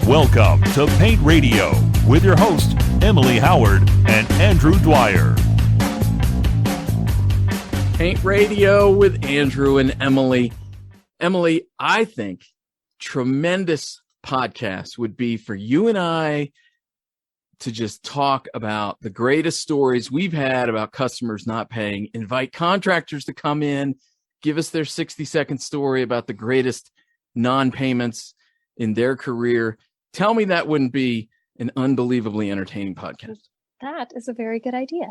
Welcome to Paint Radio with your host, Emily Howard and Andrew Dwyer. Paint Radio with Andrew and Emily. Emily, I think tremendous podcast would be for you and I to just talk about the greatest stories we've had about customers not paying, invite contractors to come in, give us their 60-second story about the greatest non-payments in their career. Tell me that wouldn't be an unbelievably entertaining podcast. That is a very good idea.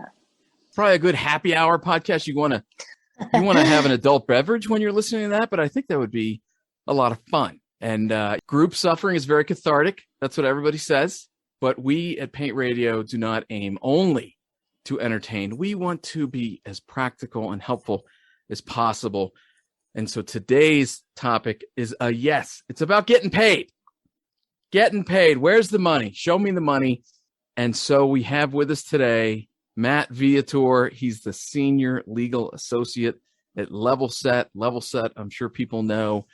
Probably a good happy hour podcast. You want to have an adult beverage when you're listening to that, but I think that would be a lot of fun. And group suffering is very cathartic. That's what everybody says. But we at Paint Radio do not aim only to entertain. We want to be as practical and helpful as possible. And so today's topic is yes, it's about getting paid. Getting paid. Where's the money? Show me the money. And so we have with us today Matt Viator. He's the senior legal associate at Levelset. Levelset, I'm sure people know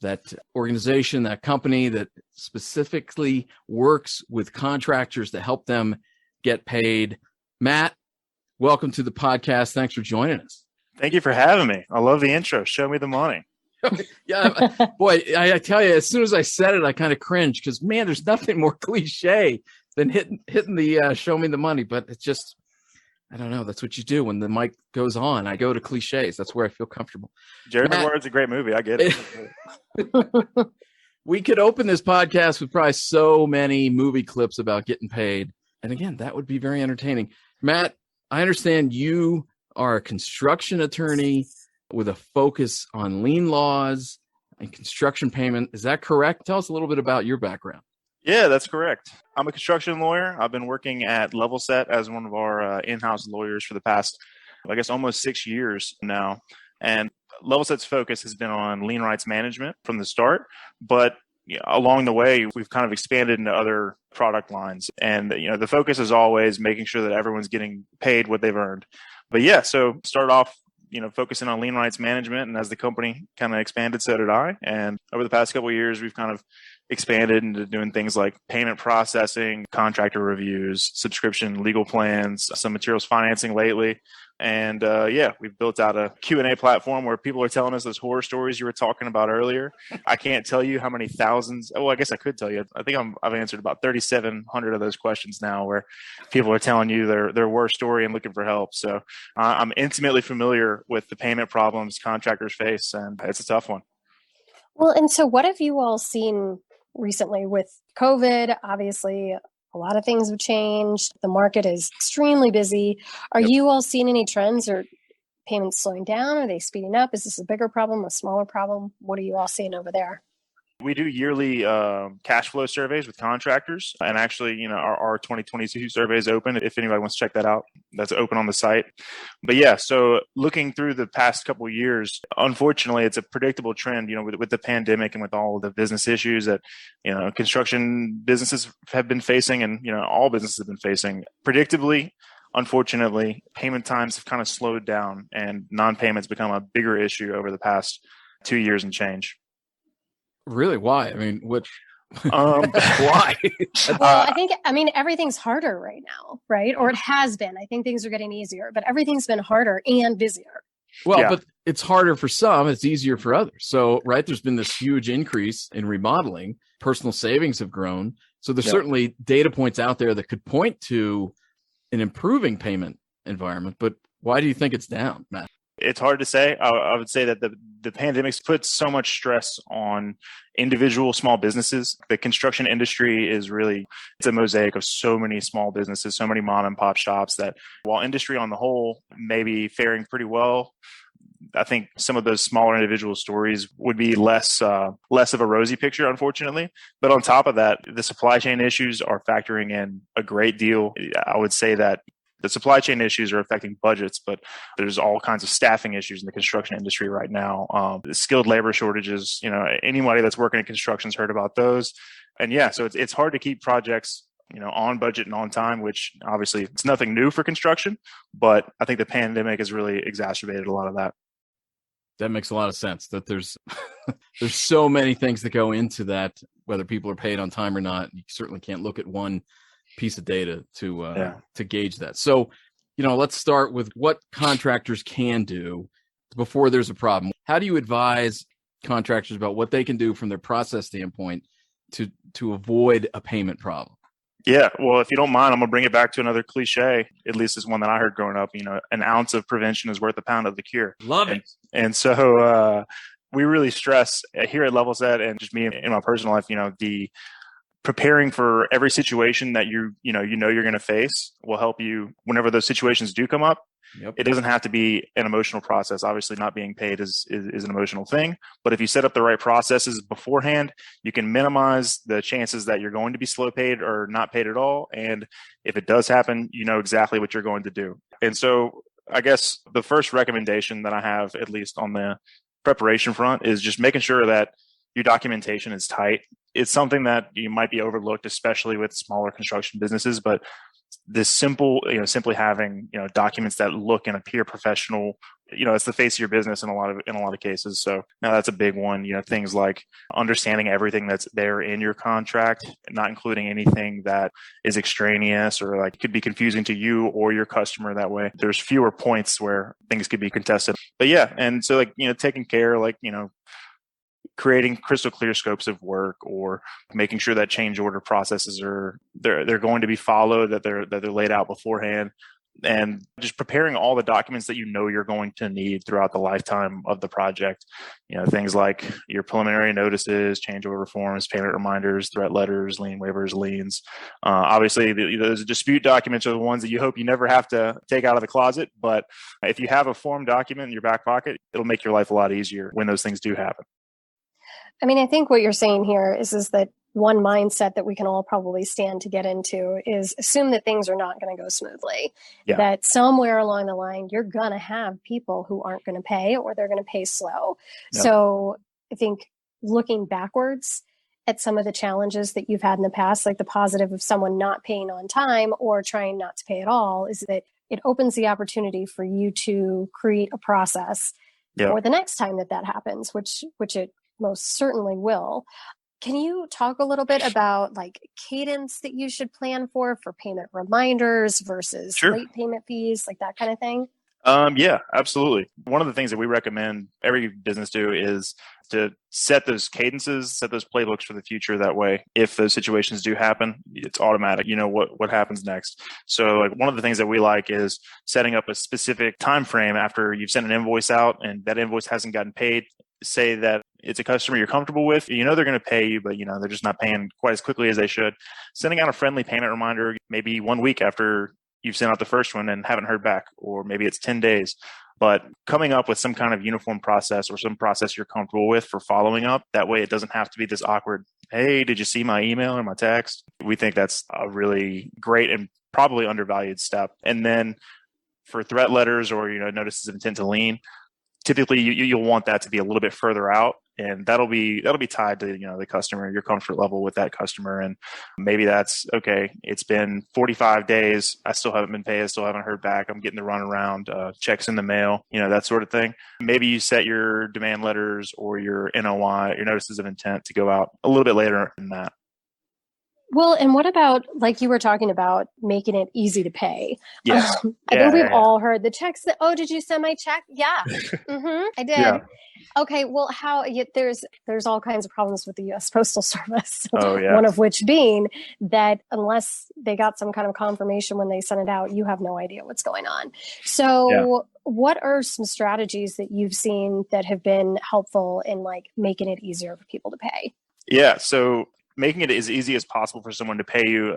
that organization, that company that specifically works with contractors to help them get paid. Matt, welcome to the podcast. Thanks for joining us. Thank you for having me. I love the intro. Show me the money. Yeah, boy, I tell you, as soon as I said it, I kind of cringed because, man, there's nothing more cliche than hitting the show me the money. But it's just, I don't know. That's what you do when the mic goes on. I go to cliches. That's where I feel comfortable. Jerry Maguire's a great movie. I get it. We could open this podcast with probably so many movie clips about getting paid. And again, that would be very entertaining. Matt, I understand you are a construction attorney with a focus on lien laws and construction payment. Is that correct? Tell us a little bit about your background. Yeah, that's correct. I'm a construction lawyer. I've been working at Levelset as one of our in-house lawyers for the past, I guess, almost 6 years now. And Levelset's focus has been on lien rights management from the start, but along the way, we've kind of expanded into other product lines. And the focus is always making sure that everyone's getting paid what they've earned. But yeah, so start off focusing on lien rights management. And as the company kind of expanded, so did I. And over the past couple of years, we've kind of expanded into doing things like payment processing, contractor reviews, subscription legal plans, some materials financing lately. And we've built out a Q&A platform where people are telling us those horror stories you were talking about earlier. I can't tell you how many thousands. Oh, I guess I could tell you. I think I've answered about 3,700 of those questions now where people are telling you their worst story and looking for help. So I'm intimately familiar with the payment problems contractors face, and it's a tough one. Well, and so what have you all seen recently with COVID? Obviously, a lot of things have changed. The market is extremely busy. Are you all seeing any trends or payments slowing down? Are they speeding up? Is this a bigger problem, a smaller problem? What are you all seeing over there? We do yearly cash flow surveys with contractors. And actually, our 2022 survey is open. If anybody wants to check that out, that's open on the site. But yeah, so looking through the past couple of years, unfortunately, it's a predictable trend, with the pandemic and with all of the business issues that, construction businesses have been facing and, all businesses have been facing. Predictably, unfortunately, payment times have kind of slowed down and non-payments become a bigger issue over the past 2 years and change. Really? Why? I mean, why? Well, I mean, everything's harder right now, right? Or it has been. I think things are getting easier, but everything's been harder and busier. Well, but it's harder for some. It's easier for others. So, right, there's been this huge increase in remodeling. Personal savings have grown. So there's certainly data points out there that could point to an improving payment environment. But why do you think it's down, Matt? It's hard to say. I would say that the pandemic's put so much stress on individual small businesses. The construction industry it's a mosaic of so many small businesses, so many mom and pop shops that while industry on the whole may be faring pretty well, I think some of those smaller individual stories would be less of a rosy picture, unfortunately. But on top of that, the supply chain issues are factoring in a great deal. I would say that the supply chain issues are affecting budgets, but there's all kinds of staffing issues in the construction industry right now. The skilled labor shortages, anybody that's working in construction's heard about those. And so it's hard to keep projects, on budget and on time, which obviously it's nothing new for construction, but I think the pandemic has really exacerbated a lot of that. That makes a lot of sense that there's so many things that go into that whether people are paid on time or not. You certainly can't look at one piece of data to gauge that. So, let's start with what contractors can do before there's a problem. How do you advise contractors about what they can do from their process standpoint to avoid a payment problem? Yeah, well, if you don't mind, I'm gonna bring it back to another cliche. At least is one that I heard growing up. An ounce of prevention is worth a pound of the cure. Love it. And so we really stress here at Levelset, and just me in my personal life, the preparing for every situation that you're going to face will help you whenever those situations do come up. Yep. It doesn't have to be an emotional process. Obviously, not being paid is an emotional thing. But if you set up the right processes beforehand, you can minimize the chances that you're going to be slow paid or not paid at all. And if it does happen, you know exactly what you're going to do. And so I guess the first recommendation that I have, at least on the preparation front, is just making sure that your documentation is tight. It's something that you might be overlooked, especially with smaller construction businesses, but this simply having, documents that look and appear professional, it's the face of your business in a lot of cases. So now that's a big one, things like understanding everything that's there in your contract, not including anything that is extraneous or like could be confusing to you or your customer. That way there's fewer points where things could be contested. But yeah. And so taking care, creating crystal clear scopes of work, or making sure that change order processes they're going to be followed, that they're laid out beforehand, and just preparing all the documents that you're going to need throughout the lifetime of the project. Things like your preliminary notices, change order forms, payment reminders, threat letters, lien waivers, liens. Obviously, those dispute documents are the ones that you hope you never have to take out of the closet. But if you have a form document in your back pocket, it'll make your life a lot easier when those things do happen. I mean, I think what you're saying here is that one mindset that we can all probably stand to get into is assume that things are not going to go smoothly. Yeah. That somewhere along the line, you're going to have people who aren't going to pay, or they're going to pay slow. Yep. So I think looking backwards at some of the challenges that you've had in the past, like the positive of someone not paying on time or trying not to pay at all, is that it opens the opportunity for you to create a process for the next time that happens, which it most certainly will. Can you talk a little bit about cadence that you should plan for payment reminders versus late payment fees, like that kind of thing? Yeah, absolutely. One of the things that we recommend every business do is to set those cadences, set those playbooks for the future. That way, if those situations do happen, it's automatic. You know what happens next. So one of the things that we like is setting up a specific time frame after you've sent an invoice out and that invoice hasn't gotten paid. Say that it's a customer you're comfortable with, they're going to pay you, but they're just not paying quite as quickly as they should. Sending out a friendly payment reminder maybe 1 week after you've sent out the first one and haven't heard back, or maybe it's 10 days. But coming up with some kind of uniform process or some process you're comfortable with for following up, that way it doesn't have to be this awkward, hey, did you see my email or my text? We think that's a really great and probably undervalued step. And then for threat letters or notices of intent to lien, typically you'll want that to be a little bit further out, and that'll be tied to the customer, your comfort level with that customer. And maybe that's okay, it's been 45 days, I still haven't been paid, I still haven't heard back, I'm getting the runaround, checks in the mail, that sort of thing. Maybe you set your demand letters or your NOI, your notices of intent, to go out a little bit later than that. Well, and what about, like you were talking about, making it easy to pay? Yes. I think we've all heard the checks that, oh, did you send my check? Yeah. I did. Yeah. Okay, well, there's all kinds of problems with the U.S. Postal Service. Oh, yeah. One of which being that unless they got some kind of confirmation when they sent it out, you have no idea what's going on. So what are some strategies that you've seen that have been helpful in making it easier for people to pay? Yeah, so making it as easy as possible for someone to pay you,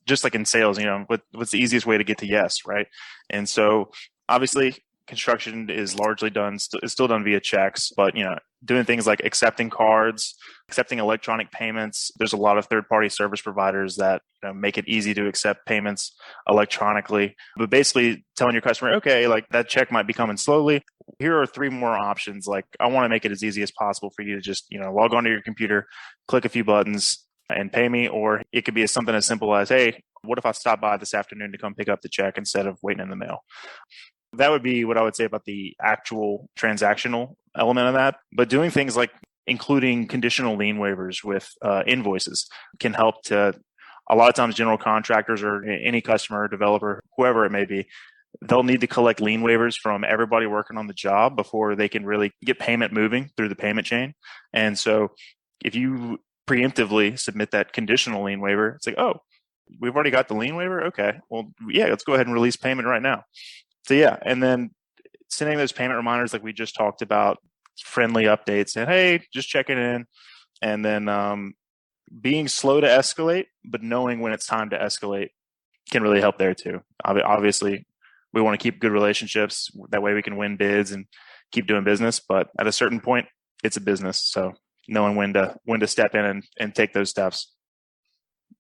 just like in sales, what's the easiest way to get to yes, right? And so obviously construction is largely is still done via checks, but doing things like accepting cards, accepting electronic payments. There's a lot of third-party service providers that make it easy to accept payments electronically. But basically telling your customer, okay, that check might be coming slowly. Here are 3 more options. I want to make it as easy as possible for you to just log onto your computer, click a few buttons, and pay me. Or it could be something as simple as, hey, what if I stop by this afternoon to come pick up the check instead of waiting in the mail? That would be what I would say about the actual transactional element of that. But doing things like including conditional lien waivers with invoices can help to, a lot of times general contractors or any customer, developer, whoever it may be, they'll need to collect lien waivers from everybody working on the job before they can really get payment moving through the payment chain. And so if you preemptively submit that conditional lien waiver, it's like, oh, we've already got the lien waiver. Okay, well, yeah, let's go ahead and release payment right now. So yeah, and then sending those payment reminders like we just talked about, friendly updates, and hey, just checking in, and then being slow to escalate, but knowing when it's time to escalate can really help there too. Obviously, we want to keep good relationships. That way we can win bids and keep doing business. But at a certain point, it's a business. So knowing when to step in and take those steps.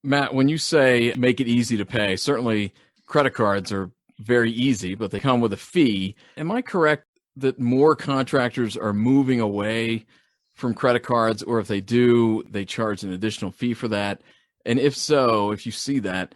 Matt, when you say make it easy to pay, certainly credit cards are very easy, but they come with a fee. Am I correct that more contractors are moving away from credit cards, or if they do, they charge an additional fee for that? And if so, if you see that,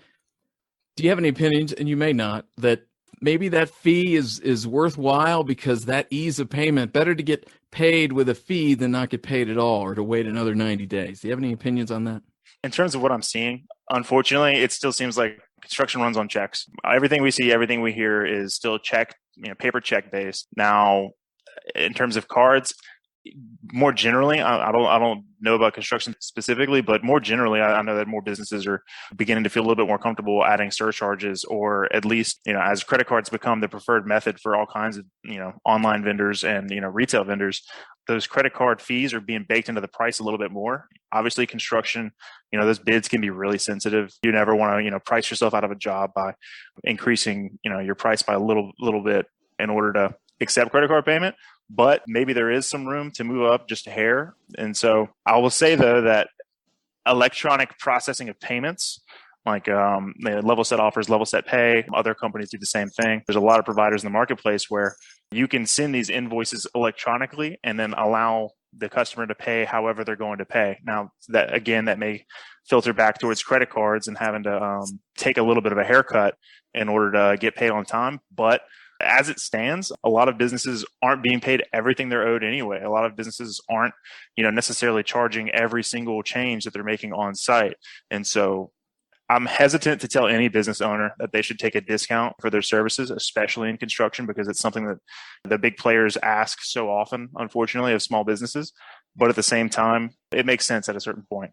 do you have any opinions, and you may not, that maybe that fee is worthwhile because that ease of payment, better to get paid with a fee than not get paid at all or to wait another 90 days? Do you have any opinions on that? In terms of what I'm seeing, unfortunately, it still seems like construction runs on checks. Everything we see, everything we hear is still check, paper check based. Now, in terms of cards, more generally, I don't know about construction specifically, but more generally, I know that more businesses are beginning to feel a little bit more comfortable adding surcharges, or at least, as credit cards become the preferred method for all kinds of, online vendors and, retail vendors, those credit card fees are being baked into the price a little bit more. Obviously, construction, those bids can be really sensitive. You never want to, price yourself out of a job by increasing, your price by a little bit in order to accept credit card payment. But maybe there is some room to move up just a hair. And so I will say, though, that electronic processing of payments, like Levelset offers Levelset Pay, other companies do the same thing. There's a lot of providers in the marketplace where you can send these invoices electronically and then allow the customer to pay however they're going to pay. Now, that may filter back towards credit cards and having to take a little bit of a haircut in order to get paid on time. But as it stands, a lot of businesses aren't being paid everything they're owed anyway. A lot of businesses aren't, necessarily charging every single change that they're making on site. And so I'm hesitant to tell any business owner that they should take a discount for their services, especially in construction, because it's something that the big players ask so often, unfortunately, of small businesses. But at the same time, it makes sense at a certain point.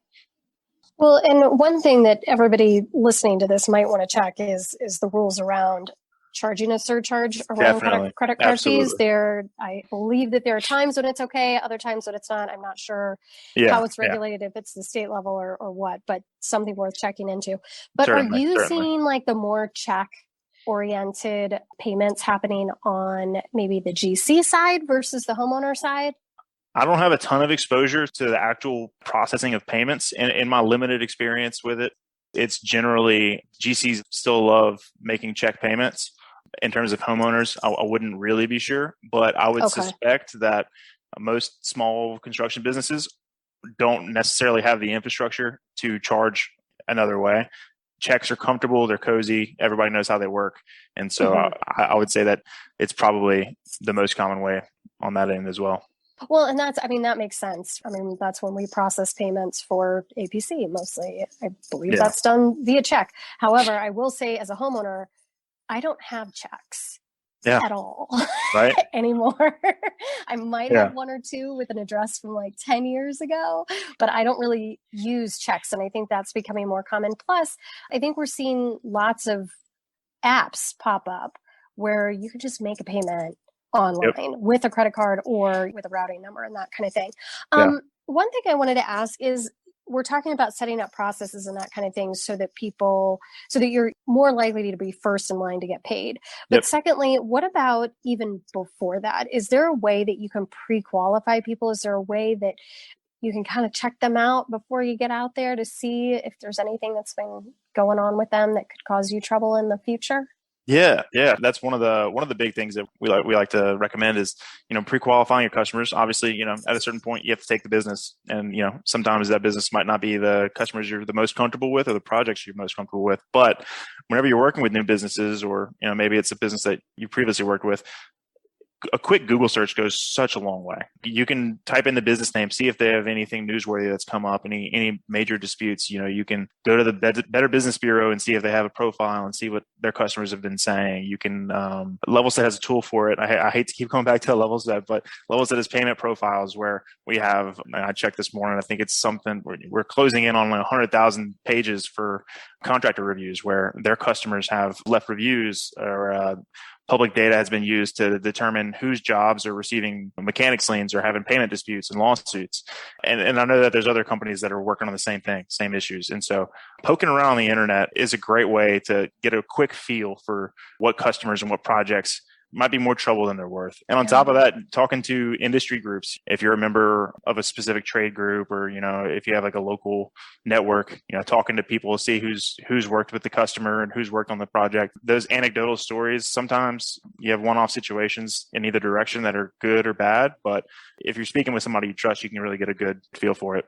Well, and one thing that everybody listening to this might want to check is the rules around charging a surcharge around credit card fees. I believe that there are times when it's okay, other times when it's not. I'm not sure how it's regulated, if it's the state level or what, but something worth checking into. But are you seeing like the more check oriented payments happening on maybe the GC side versus the homeowner side? I don't have a ton of exposure to the actual processing of payments in my limited experience with it. It's generally GCs still love making check payments. In terms of homeowners, I wouldn't really be sure, but I would suspect that most small construction businesses don't necessarily have the infrastructure to charge another way. Checks are comfortable, they're cozy, everybody knows how they work. And so I would say that it's probably the most common way on that end as well. Well, and that makes sense. That's when we process payments for APC mostly. I believe that's done via check. However, I will say as a homeowner, I don't have checks at all anymore. I might have one or two with an address from like 10 years ago, but I don't really use checks. And I think that's becoming more common. Plus, I think we're seeing lots of apps pop up where you can just make a payment online with a credit card or with a routing number and that kind of thing. One thing I wanted to ask is, we're talking about setting up processes and that kind of thing so that you're more likely to be first in line to get paid. But secondly, what about even before that? Is there a way that you can pre-qualify people? Is there a way that you can kind of check them out before you get out there to see if there's anything that's been going on with them that could cause you trouble in the future? Yeah. That's one of the big things that we like to recommend is, pre-qualifying your customers. Obviously, at a certain point you have to take the business, and, sometimes that business might not be the customers you're the most comfortable with or the projects you're most comfortable with. But whenever you're working with new businesses, or, maybe it's a business that you previously worked with, a quick Google search goes such a long way. You can type in the business name, see if they have anything newsworthy that's come up, any major disputes. You can go to the Better Business Bureau and see if they have a profile and see what their customers have been saying. You can, Levelset has a tool for it. I hate to keep going back to Levelset, but Levelset has payment profiles where we have, I checked this morning, I think it's something, we're closing in on like 100,000 pages for contractor reviews where their customers have left reviews or, public data has been used to determine whose jobs are receiving mechanics liens or having payment disputes and lawsuits. And I know that there's other companies that are working on the same thing, same issues. And so poking around on the internet is a great way to get a quick feel for what customers and what projects might be more trouble than they're worth. And on top of that, talking to industry groups, if you're a member of a specific trade group or, if you have like a local network, talking to people to see who's worked with the customer and who's worked on the project. Those anecdotal stories, sometimes you have one-off situations in either direction that are good or bad. But if you're speaking with somebody you trust, you can really get a good feel for it.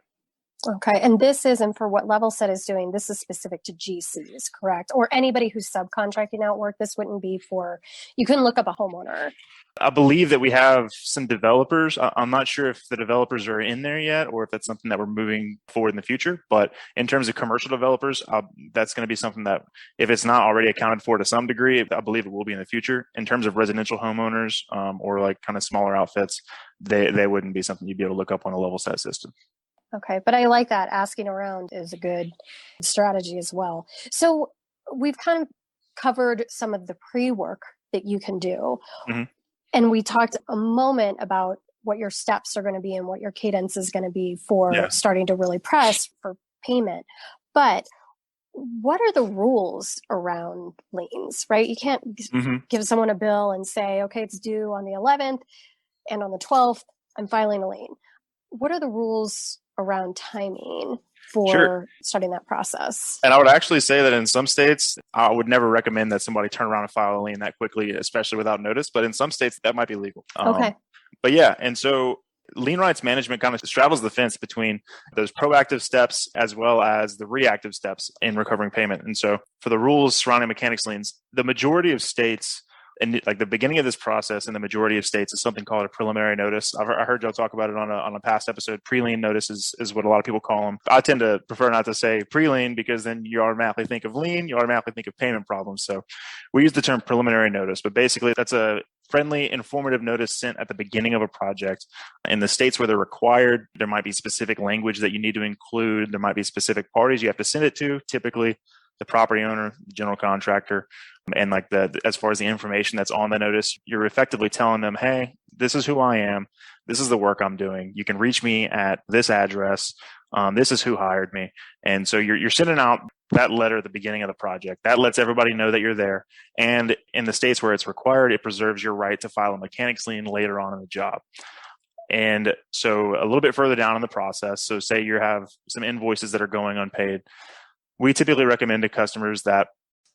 Okay. And this isn't for what Levelset is doing. This is specific to GCs, correct? Or anybody who's subcontracting out work. This wouldn't be for, you couldn't look up a homeowner. I believe that we have some developers. I'm not sure if the developers are in there yet or if that's something that we're moving forward in the future. But in terms of commercial developers, that's going to be something that if it's not already accounted for to some degree, I believe it will be in the future. In terms of residential homeowners or like kind of smaller outfits, they wouldn't be something you'd be able to look up on a Levelset system. Okay. But I like that. Asking around is a good strategy as well. So we've kind of covered some of the pre-work that you can do. Mm-hmm. And we talked a moment about what your steps are going to be and what your cadence is going to be for starting to really press for payment. But what are the rules around liens, right? You can't give someone a bill and say, okay, it's due on the 11th and on the 12th, I'm filing a lien. What are the rules around timing for starting that process? And I would actually say that in some states, I would never recommend that somebody turn around and file a lien that quickly, especially without notice. But in some states, that might be legal. Okay. But yeah, and so lien rights management kind of straddles the fence between those proactive steps as well as the reactive steps in recovering payment. And so for the rules surrounding mechanics liens, the majority of states, and like the beginning of this process in the majority of states is something called a preliminary notice. I heard y'all talk about it on a past episode. Pre-lien notice is what a lot of people call them. I tend to prefer not to say pre-lien because then you automatically think of lien, you automatically think of payment problems. So we use the term preliminary notice, but basically that's a friendly, informative notice sent at the beginning of a project. In the states where they're required, there might be specific language that you need to include. There might be specific parties you have to send it to, typically the property owner, the general contractor. And like as far as the information that's on the notice, you're effectively telling them, hey, this is who I am. This is the work I'm doing. You can reach me at this address. This is who hired me. And so you're sending out that letter at the beginning of the project. That lets everybody know that you're there. And in the states where it's required, it preserves your right to file a mechanics lien later on in the job. And so a little bit further down in the process, so say you have some invoices that are going unpaid, we typically recommend to customers that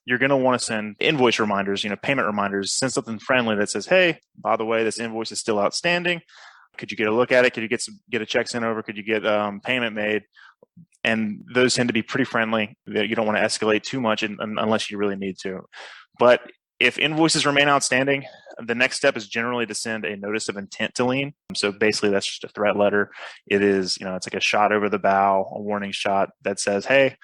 you're going to want to send invoice reminders, payment reminders, send something friendly that says, hey, by the way, this invoice is still outstanding. Could you get a look at it? Could you get a check sent over? Could you get payment made? And those tend to be pretty friendly. You don't want to escalate too much unless you really need to. But if invoices remain outstanding, the next step is generally to send a notice of intent to lien. So basically that's just a threat letter. It is, it's like a shot over the bow, a warning shot that says, hey,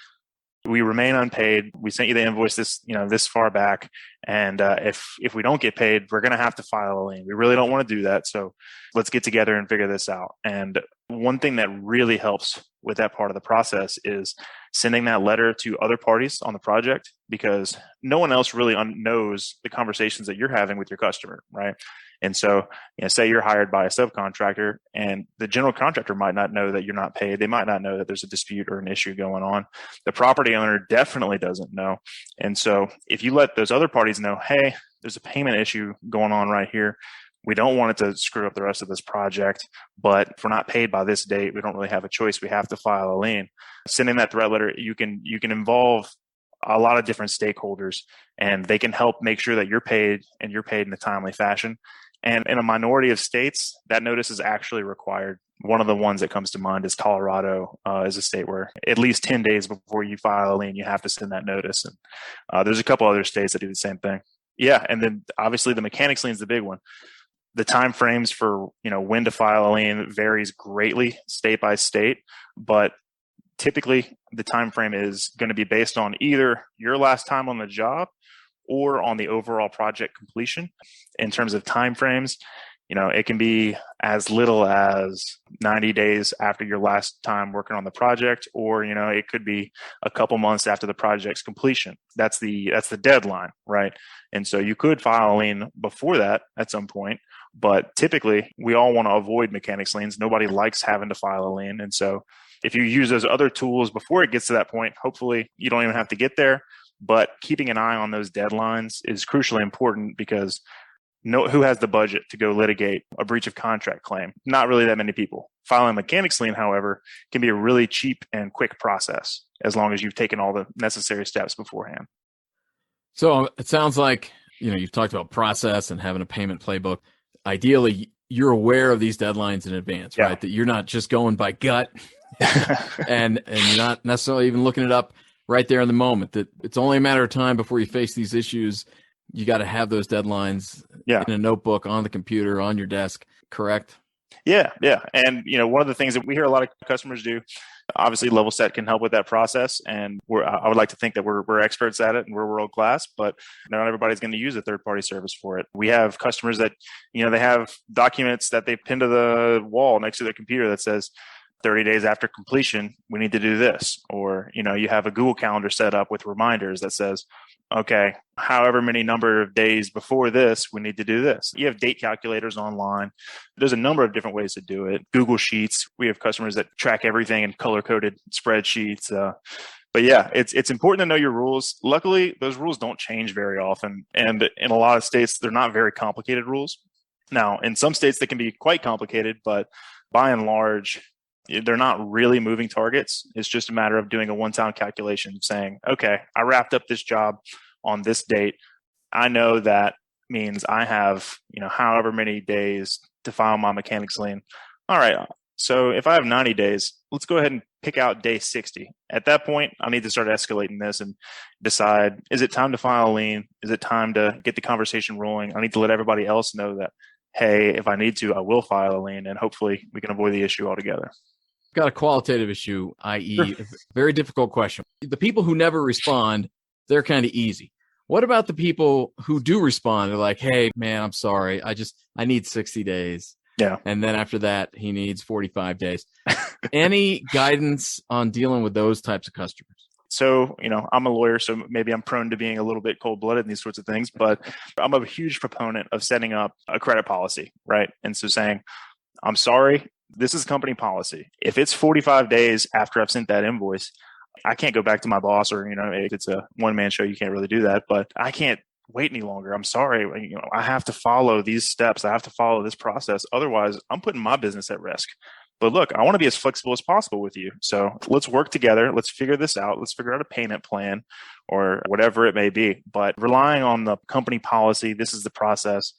we remain unpaid. We sent you the invoice this far back. And if we don't get paid, we're going to have to file a lien. We really don't want to do that. So let's get together and figure this out. And one thing that really helps with that part of the process is sending that letter to other parties on the project, because no one else really knows the conversations that you're having with your customer, right? And so, say you're hired by a subcontractor and the general contractor might not know that you're not paid. They might not know that there's a dispute or an issue going on. The property owner definitely doesn't know. And so if you let those other parties know, hey, there's a payment issue going on right here. We don't want it to screw up the rest of this project, but if we're not paid by this date, we don't really have a choice. We have to file a lien. Sending that threat letter, you can involve a lot of different stakeholders, and they can help make sure that you're paid and you're paid in a timely fashion. And in a minority of states, that notice is actually required. One of the ones that comes to mind is Colorado, is a state where at least 10 days before you file a lien, you have to send that notice. And there's a couple other states that do the same thing. Yeah, and then obviously the mechanics lien is the big one. The time frames for, when to file a lien varies greatly state by state, but typically the time frame is going to be based on either your last time on the job or on the overall project completion. In terms of time frames, it can be as little as 90 days after your last time working on the project, or, it could be a couple months after the project's completion. That's the deadline, right? And so you could file a lien before that at some point, but typically we all want to avoid mechanics liens. Nobody likes having to file a lien. And so if you use those other tools before it gets to that point, hopefully you don't even have to get there. But keeping an eye on those deadlines is crucially important, because who has the budget to go litigate a breach of contract claim? Not really that many people. Filing a mechanics lien, however, can be a really cheap and quick process as long as you've taken all the necessary steps beforehand. So it sounds like, you've talked about process and having a payment playbook. Ideally, you're aware of these deadlines in advance, right? That you're not just going by gut and you're not necessarily even looking it up right there in the moment, that it's only a matter of time before you face these issues. You got to have those deadlines in a notebook, on the computer, on your desk, correct? Yeah. And, one of the things that we hear a lot of customers do, obviously Levelset can help with that process. And I would like to think that we're experts at it and we're world class, but not everybody's going to use a third-party service for it. We have customers that, they have documents that they pin to the wall next to their computer that says, 30 days after completion, we need to do this. Or, you have a Google Calendar set up with reminders that says, okay, however many number of days before this, we need to do this. You have date calculators online. There's a number of different ways to do it. Google Sheets. We have customers that track everything in color-coded spreadsheets. But yeah, it's important to know your rules. Luckily, those rules don't change very often. And in a lot of states, they're not very complicated rules. Now, in some states, they can be quite complicated, but by and large, they're not really moving targets. It's just a matter of doing a one-time calculation saying, okay, I wrapped up this job on this date. I know that means I have, however many days to file my mechanics lien. All right. So if I have 90 days, let's go ahead and pick out day 60. At that point, I need to start escalating this and decide, is it time to file a lien? Is it time to get the conversation rolling? I need to let everybody else know that, hey, if I need to, I will file a lien, and hopefully we can avoid the issue altogether. Got a qualitative issue, i.e., a very difficult question. The people who never respond, they're kind of easy. What about the people who do respond? They're like, hey, man, I'm sorry. I need 60 days. Yeah. And then after that, he needs 45 days. Any guidance on dealing with those types of customers? So, I'm a lawyer, so maybe I'm prone to being a little bit cold-blooded in these sorts of things, but I'm a huge proponent of setting up a credit policy, right? And so saying, I'm sorry, this is company policy. If it's 45 days after I've sent that invoice, I can't go back to my boss, or, if it's a one-man show, you can't really do that, but I can't wait any longer. I'm sorry. I have to follow these steps. I have to follow this process. Otherwise, I'm putting my business at risk. But look, I want to be as flexible as possible with you. So let's work together. Let's figure this out. Let's figure out a payment plan or whatever it may be. But relying on the company policy, this is the process,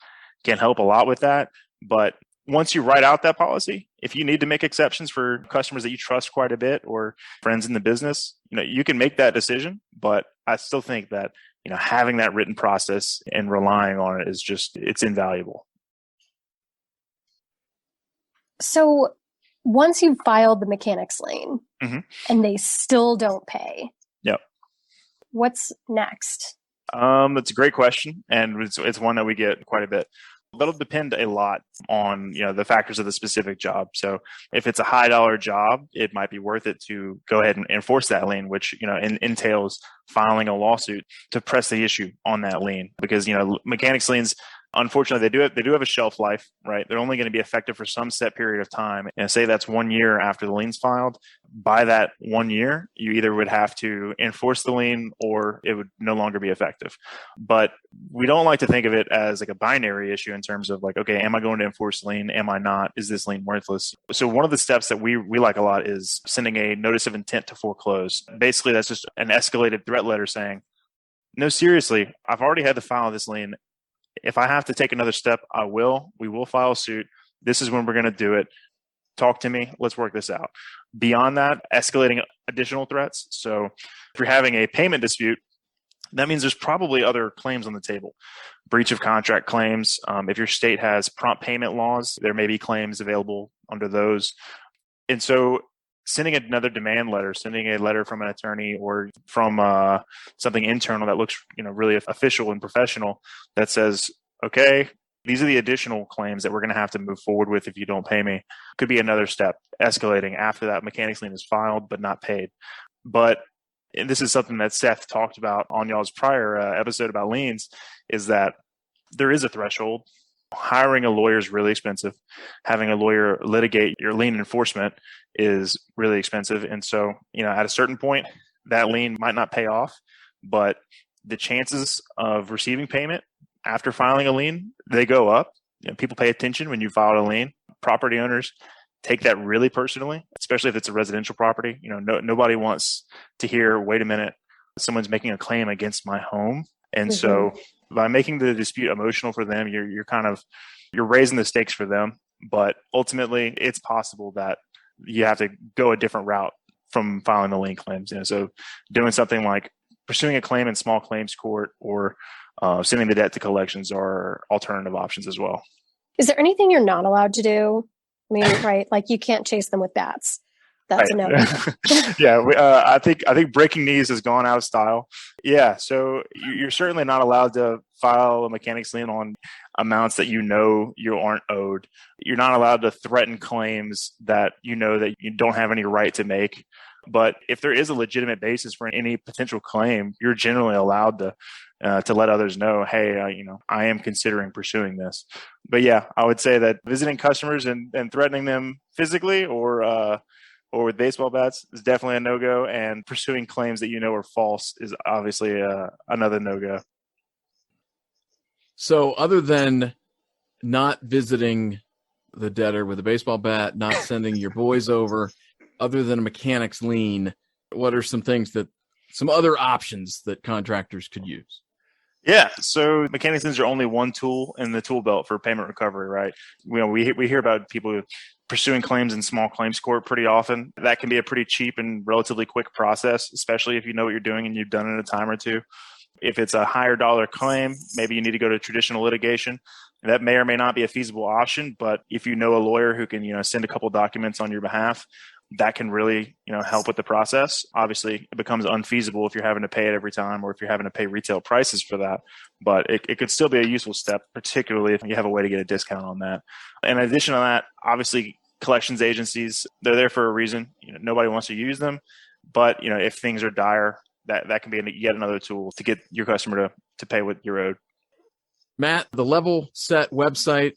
can help a lot with that. But once you write out that policy, if you need to make exceptions for customers that you trust quite a bit or friends in the business, you can make that decision. But I still think that, having that written process and relying on it is it's invaluable. So once you've filed the mechanics lien and they still don't pay, what's next? That's a great question. And it's one that we get quite a bit. That'll depend a lot on, the factors of the specific job. So if it's a high dollar job, it might be worth it to go ahead and enforce that lien, which, entails filing a lawsuit to press the issue on that lien, because, mechanics liens, unfortunately, they do have a shelf life, right? They're only going to be effective for some set period of time. And say that's 1 year after the lien's filed. By that 1 year, you either would have to enforce the lien or it would no longer be effective. But we don't like to think of it as like a binary issue in terms of like, okay, am I going to enforce the lien? Am I not? Is this lien worthless? So one of the steps that we like a lot is sending a notice of intent to foreclose. Basically, that's just an escalated threat letter saying, no, seriously, I've already had to file this lien. If I have to take another step, I will. We will file a suit. This is when we're going to do it. Talk to me. Let's work this out. Beyond that, escalating additional threats. So if you're having a payment dispute, that means there's probably other claims on the table. Breach of contract claims. If your state has prompt payment laws, there may be claims available under those. And so sending another demand letter, sending a letter from an attorney or from something internal that looks, really official and professional that says, okay, these are the additional claims that we're going to have to move forward with if you don't pay me, could be another step, escalating after that mechanics lien is filed but not paid. But and this is something that Seth talked about on y'all's prior episode about liens, is that there is a threshold. Hiring a lawyer is really expensive. Having a lawyer litigate your lien enforcement is really expensive. And so, at a certain point, that lien might not pay off, but the chances of receiving payment after filing a lien, they go up. People pay attention when you file a lien. Property owners take that really personally, especially if it's a residential property. Nobody wants to hear, wait a minute, someone's making a claim against my home. And so by making the dispute emotional for them, you're raising the stakes for them. But ultimately, it's possible that you have to go a different route from filing the lien claims. So doing something like pursuing a claim in small claims court or sending the debt to collections are alternative options as well. Is there anything you're not allowed to do? I mean, right? Like you can't chase them with bats. That's right. a no. Yeah, I think breaking knees has gone out of style. Yeah, so you're certainly not allowed to file a mechanics lien on amounts that you aren't owed. You're not allowed to threaten claims that that you don't have any right to make. But if there is a legitimate basis for any potential claim, you're generally allowed to let others know, hey, I am considering pursuing this. But yeah, I would say that visiting customers and threatening them physically or with baseball bats is definitely a no-go, and pursuing claims that are false is obviously another no-go. So other than not visiting the debtor with a baseball bat, not sending your boys over, other than a mechanics lien, what are some other options that contractors could use? Yeah, so mechanics liens are only one tool in the tool belt for payment recovery, right? We hear about people pursuing claims in small claims court pretty often. That can be a pretty cheap and relatively quick process, especially if you know what you're doing and you've done it a time or two. If it's a higher dollar claim, maybe you need to go to traditional litigation. That may or may not be a feasible option, but if you know a lawyer who can, send a couple documents on your behalf, that can really, help with the process. Obviously, it becomes unfeasible if you're having to pay it every time or if you're having to pay retail prices for that. But it could still be a useful step, particularly if you have a way to get a discount on that. In addition to that, obviously, collections agencies, they're there for a reason. Nobody wants to use them. But, if things are dire, that can be yet another tool to get your customer to pay what you're owed. Matt, the Levelset website,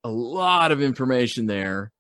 a lot of information there.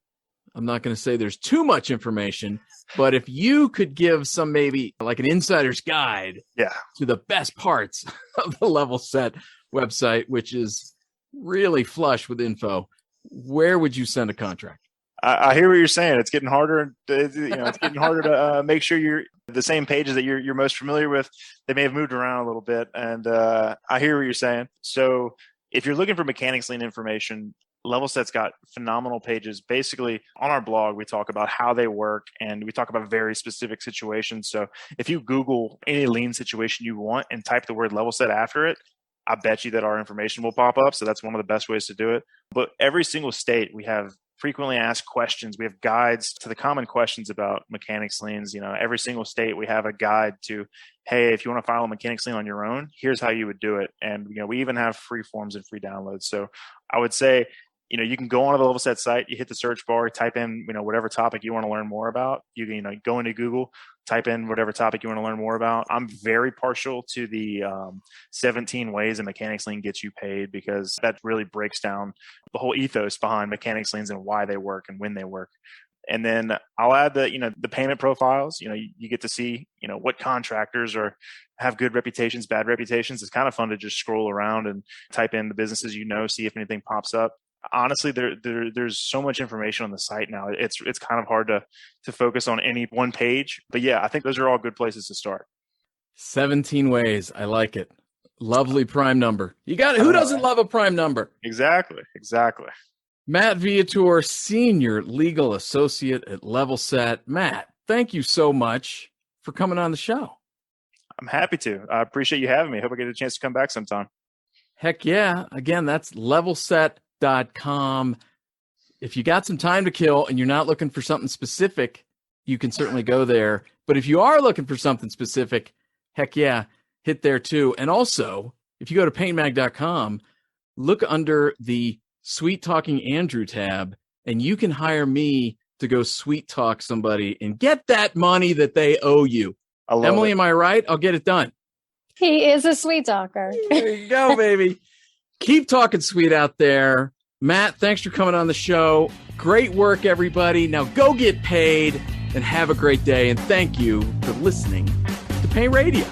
I'm not going to say there's too much information, but if you could give some maybe like an insider's guide to the best parts of the Levelset website, which is really flush with info, where would you send a contract? I hear what you're saying. It's getting harder. It's getting harder to make sure you're the same pages that you're most familiar with. They may have moved around a little bit, and I hear what you're saying. So if you're looking for mechanics lien information, Levelset's got phenomenal pages. Basically, on our blog, we talk about how they work, and we talk about very specific situations. So if you Google any lien situation you want and type the word Levelset after it, I bet you that our information will pop up. So that's one of the best ways to do it. But every single state, we have frequently asked questions. We have guides to the common questions about mechanics liens. Every single state, we have a guide to, hey, if you want to file a mechanics lien on your own, here's how you would do it. And, we even have free forms and free downloads. So I would say, you can go onto the Levelset site, you hit the search bar, type in, whatever topic you want to learn more about. You can, go into Google, type in whatever topic you want to learn more about. I'm very partial to the 17 ways a mechanics lien gets you paid, because that really breaks down the whole ethos behind mechanics liens and why they work and when they work. And then I'll add the payment profiles. You get to see, what contractors have good reputations, bad reputations. It's kind of fun to just scroll around and type in the businesses, see if anything pops up. Honestly, there's so much information on the site now. It's kind of hard to focus on any one page. But yeah, I think those are all good places to start. 17 ways. I like it. Lovely prime number. You got it. Who doesn't love a prime number? Exactly. Matt Viator, Senior Legal Associate at Levelset. Matt, thank you so much for coming on the show. I'm happy to. I appreciate you having me. Hope I get a chance to come back sometime. Heck yeah. Again, that's levelset.com. If you got some time to kill and you're not looking for something specific, you can certainly go there. But if you are looking for something specific, heck yeah, hit there too. And also, if you go to paintmag.com, look under the Sweet Talking Andrew tab, and you can hire me to go sweet talk somebody and get that money that they owe you. Emily, am I right? I'll get it done. He is a sweet talker. There you go, baby. Keep talking sweet out there. Matt, thanks for coming on the show. Great work, everybody. Now go get paid and have a great day. And thank you for listening to Paint Radio.